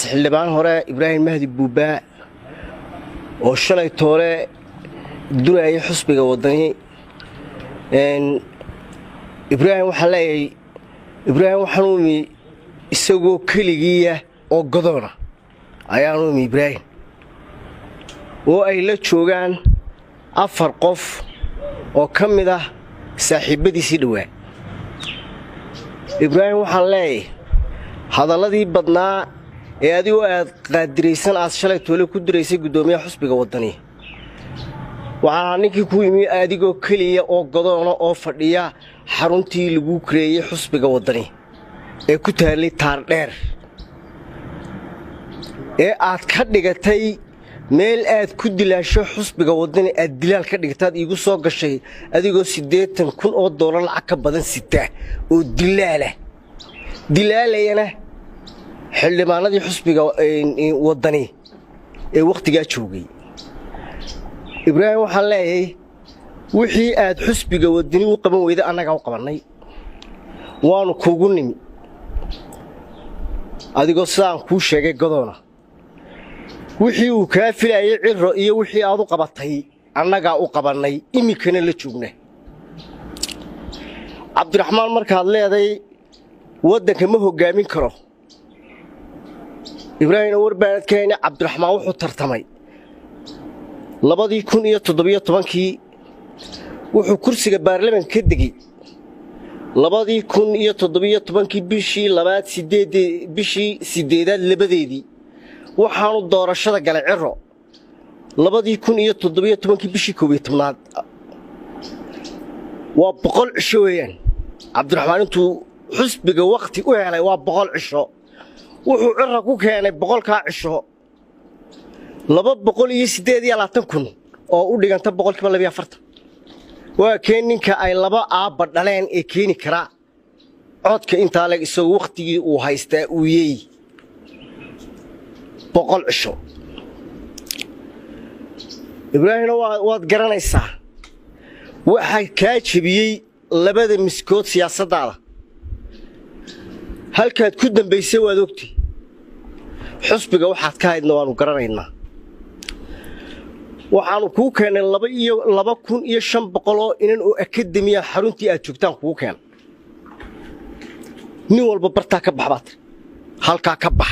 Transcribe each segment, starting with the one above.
xildhibaan hore ibraahin mahdi buubaa oo shalay toole durayay xisbiga wadani ibraahin waxa leeyahay ibraahin waxaan u mi isagoo kaligiya oo godoona ayaan u mi ibraahin oo ay la joogaan 4 qof oo kamid ah saaxiibadiisii dhawaa ibraahin waxaan leeyahay hadalladii badnaa ee adigu aad qaadiraysan aad shalay toole ku diraysay gudoomiyaha xisbiga wadani waxaa ninkii ku yimi adigoo kaliya oo godoona oo fadhiya xaruntii lagu kreeyay xisbiga wadani ee ku taalay taar dheer ee aad ka dhigatay meel aad ku dilaasho xisbiga wadani aad dilaal ka dhigtaad iigu soo gashay adigoo 80,000 oo doolar lacag ka badan sita oo dilaalayana xildhibaanadii xisbiga wadani ee waqtiga joogay ibraahin waxaan leeyahay wixii aad xisbiga wadani u qaban weyday annaga u qabanay waanu kuugu nimi adigoo saan ku sheegay godoona wixii uu ka filayay cirro iyo wixii aad u qabatay annaga u qabanay imikana la joogna cabdiraxmaan markaad leeday wadanka ma hogaamin karo ibraahin warbaad keenay cabdiraxmaan wuxuu tartamay 2017kii wuxuu kursiga baarlamaanka ka degay 2017kii bishii 8 labadeedii waxaanu doorashada galay cirro 2017kii bishii 11aad waa 100 cisho weeyaan cabdiraxmaan intuu xisbiga waqti u helay waa 100 cisho wuxuu cirro ku keenay 100ka cisho 208,000 oo u dhiganta 240 waa keen ninka ay laba aaba dhaleen ee keeni kara codka inta lag isoo waqtigii uu haystaa uu yeey 100 cisho ibraahin waad garanaysaa waxa ka jabiyay labada miskood siyaasadda halkaad ku dambaysay waad ogtay xisbiga waxaad ka haydna waanu garanaynaa waxaanu ku keenay 2,500 oo inan oo akademiya xaruntii aad joogtaan ku keen nin walba barta ka baxbaad halka ka bax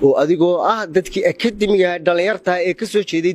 oo adigoo ah dadkii akademiga dhalinyarta ee ka soo jeeday